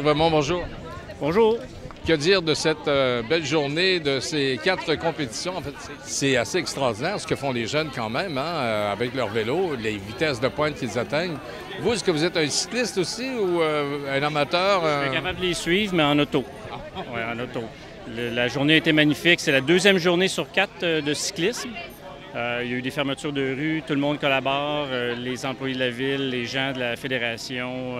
Thierry Vermont, bonjour. Bonjour. Que dire de cette belle journée, de ces 4 compétitions? En fait, c'est assez extraordinaire ce que font les jeunes quand même, hein, avec leur vélo, les vitesses de pointe qu'ils atteignent. Vous, est-ce que vous êtes un cycliste aussi ou un amateur? Je suis capable de les suivre, mais en auto. Oui, en auto. La journée a été magnifique. C'est la 2e journée sur 4 de cyclisme. Il y a eu des fermetures de rue, tout le monde collabore, les employés de la ville, les gens de la fédération,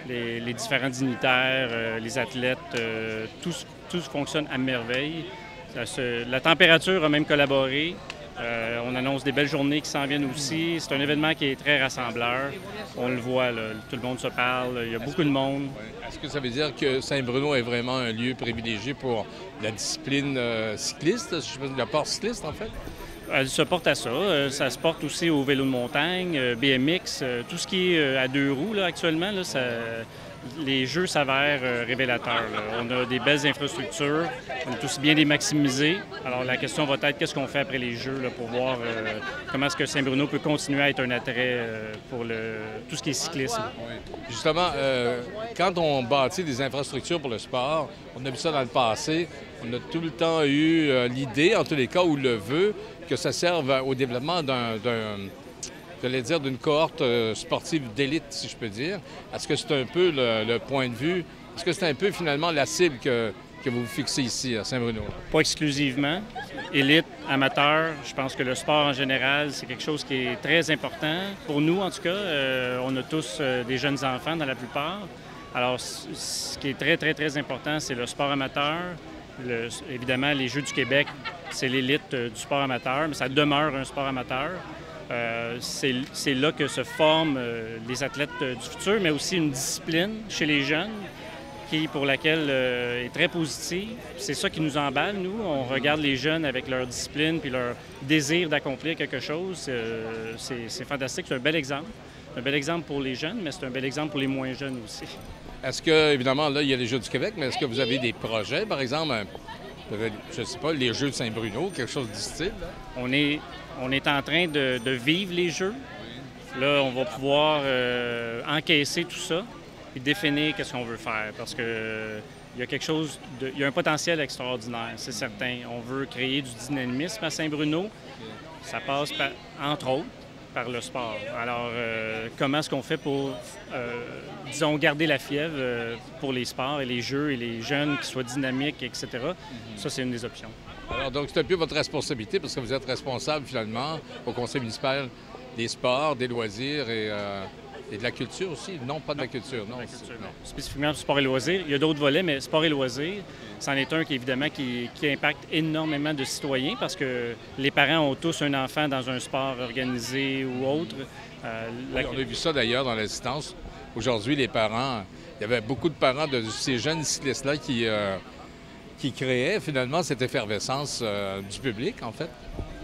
les différents dignitaires, les athlètes, tout fonctionne à merveille. La température a même collaboré. On annonce des belles journées qui s'en viennent aussi. C'est un événement qui est très rassembleur. On le voit, là, tout le monde se parle, il y a beaucoup de monde. Est-ce que ça veut dire que Saint-Bruno est vraiment un lieu privilégié pour la discipline cycliste, la part cycliste en fait? Elle se porte à ça. Ça se porte aussi au vélo de montagne, BMX, tout ce qui est à 2 roues là, actuellement. Là, les jeux s'avèrent révélateurs. Là. On a des belles infrastructures. On est aussi bien les maximiser. Alors la question va être qu'est-ce qu'on fait après les jeux là, pour voir comment est-ce que Saint-Bruno peut continuer à être un attrait pour tout ce qui est cyclisme. Oui. Justement, quand on bâtit des infrastructures pour le sport, on a vu ça dans le passé, on a tout le temps eu l'idée, en tous les cas, ou le vœu, que ça serve au développement d'une cohorte sportive d'élite, si je peux dire. Est-ce que c'est un peu le point de vue? Est-ce que c'est un peu finalement la cible que vous fixez ici à Saint-Bruno? Pas exclusivement. Élite, amateur, je pense que le sport en général, c'est quelque chose qui est très important. Pour nous, en tout cas, on a tous des jeunes enfants dans la plupart. Alors, ce qui est très, très, très important, c'est le sport amateur. Évidemment, les Jeux du Québec, c'est l'élite du sport amateur, mais ça demeure un sport amateur. C'est là que se forment les athlètes du futur, mais aussi une discipline chez les jeunes pour laquelle est très positive. C'est ça qui nous emballe, nous. On regarde les jeunes avec leur discipline puis leur désir d'accomplir quelque chose. C'est fantastique, c'est un bel exemple. Un bel exemple pour les jeunes, mais c'est un bel exemple pour les moins jeunes aussi. Est-ce que, évidemment, là, il y a les Jeux du Québec, mais est-ce que vous avez des projets, par exemple, je ne sais pas, les Jeux de Saint-Bruno, quelque chose du style? Là? On est en train de vivre les Jeux. Là, on va pouvoir encaisser tout ça et définir qu'est-ce qu'on veut faire parce que il y a quelque chose, il y a un potentiel extraordinaire, c'est certain. On veut créer du dynamisme à Saint-Bruno. Ça passe, entre autres, par le sport. Alors, comment est-ce qu'on fait pour, disons, garder la fièvre pour les sports et les jeux et les jeunes qui soient dynamiques, etc. Ça, c'est une des options. Alors, donc, c'est un peu votre responsabilité parce que vous êtes responsable, finalement, au Conseil municipal des sports, des loisirs et de la culture aussi. Non, pas de la culture, non. Spécifiquement sport et loisirs. Il y a d'autres volets, mais sport et loisirs, c'en est un qui, évidemment, qui impacte énormément de citoyens parce que les parents ont tous un enfant dans un sport organisé ou autre. Oui, on a vu ça, d'ailleurs, dans l'assistance. Aujourd'hui, les parents, il y avait beaucoup de parents de ces jeunes cyclistes-là qui créaient, finalement, cette effervescence du public, en fait.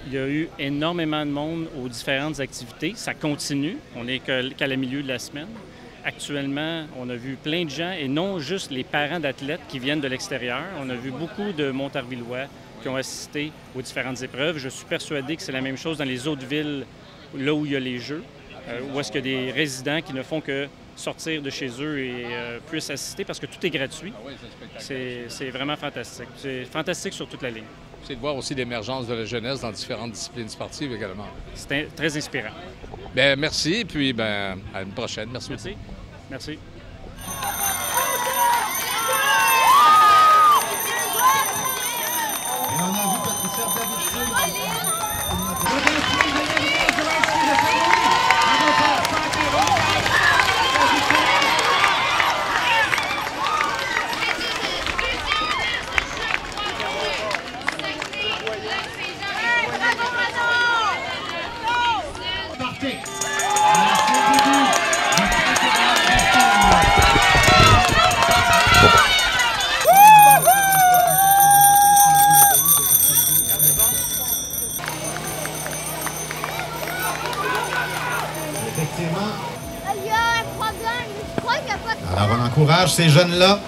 Il y a eu énormément de monde aux différentes activités. Ça continue. On n'est qu'à la milieu de la semaine. Actuellement, on a vu plein de gens, et non juste les parents d'athlètes qui viennent de l'extérieur. On a vu beaucoup de Montarvillois qui ont assisté aux différentes épreuves. Je suis persuadé que c'est la même chose dans les autres villes, là où il y a les Jeux, où est-ce qu'il y a des résidents qui ne font que sortir de chez eux et puissent assister parce que tout est gratuit. Ah oui, c'est vraiment fantastique. C'est fantastique sur toute la ligne. C'est de voir aussi l'émergence de la jeunesse dans différentes disciplines sportives également. C'est très inspirant. Bien, merci, puis bien, à une prochaine. Merci. Merci. Merci. Et on a vu Patricia Davidson. Il y a un problème, je crois qu'il n'y a pas de... Alors, on encourage ces jeunes-là.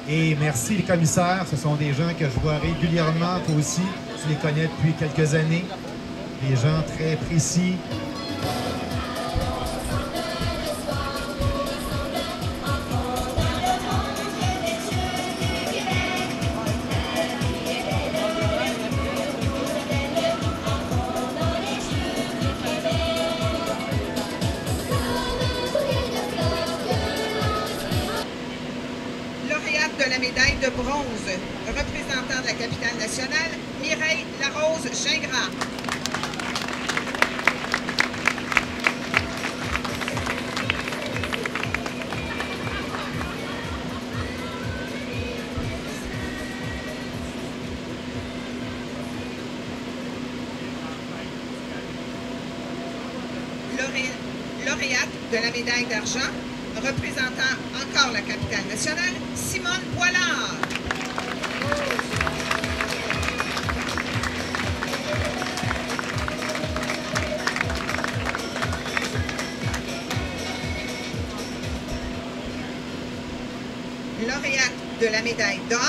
Et merci les commissaires, ce sont des gens que je vois régulièrement, toi aussi, tu les connais depuis quelques années, des gens très précis. Lauréate de la médaille de bronze, représentant de la capitale nationale, Mireille Larose-Gingras. Lauréate de la médaille d'argent, représentant encore la capitale nationale, Simone Boilard. Lauréate de la médaille d'or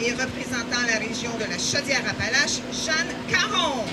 et représentant la région de la Chaudière-Appalaches, Jeanne Caron.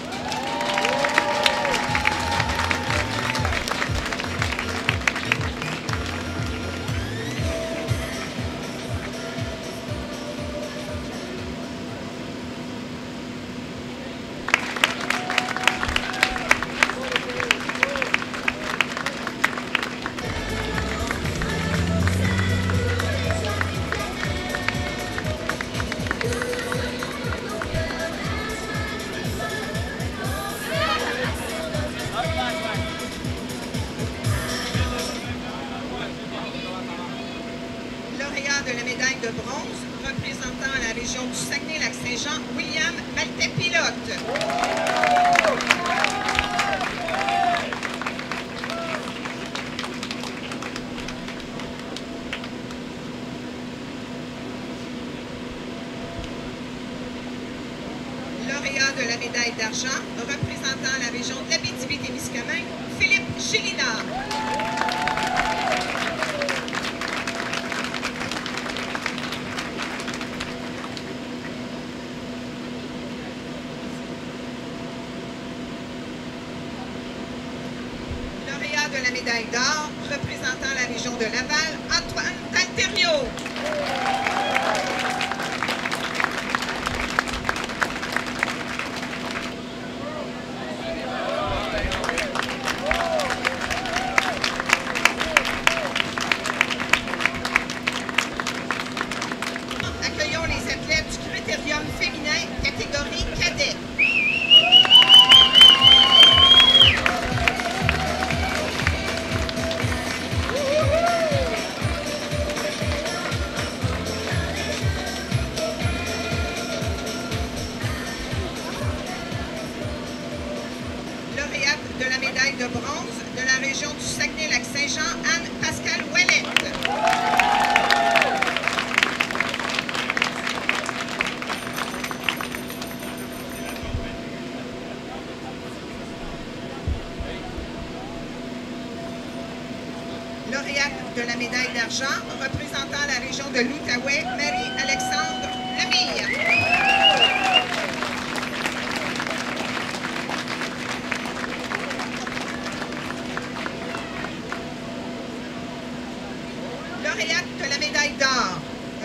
Lauréat de la médaille de bronze, représentant la région du Saguenay-Lac-Saint-Jean, William Maltais-Pilote. Lauréat de la médaille d'argent, représentant la région de l'Abitibi-Témiscamingue, Philippe Gélina. Lauréat de la médaille d'or, représentant la région de Laval, Antoine Talterio. Accueillons les athlètes du critérium féminin, catégorie cadet. Lauréate de la médaille de bronze de la région du Saguenay-Lac-Saint-Jean, Anne-Pascale Ouellette. Lauréate de la médaille d'argent, représentant la région de l'Outaouais, Marie-Alexandre Lemire. Lauréate de la médaille d'or,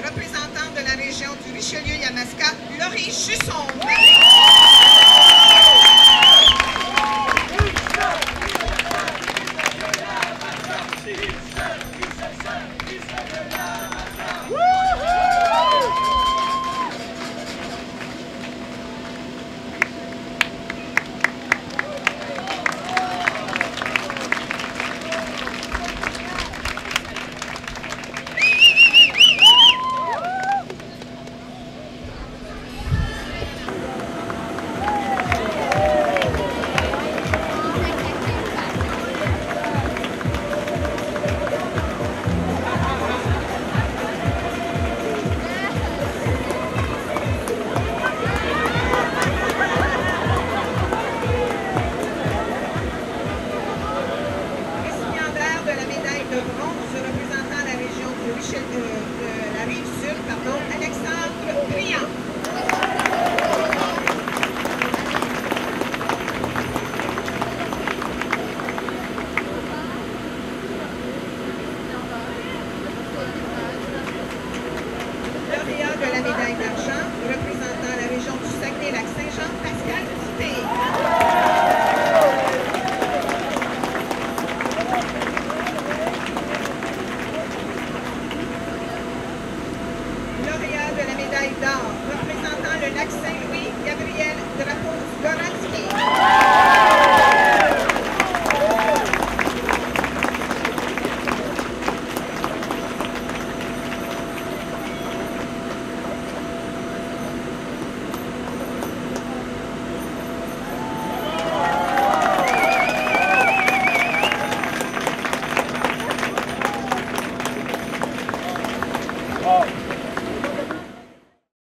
représentant de la région du Richelieu-Yamaska, Laurie Jusson. de bronze représentant la région de la Rive-Sud, Alexandre Briand. Lauréat de la médaille d'argent représentant la région du Saguenay-Lac-Saint-Jean, Pascal Dupé. Lauréat de la médaille d'or représentant le lac Saint-Louis, Gabriel Drapeau-Goransky. Oh.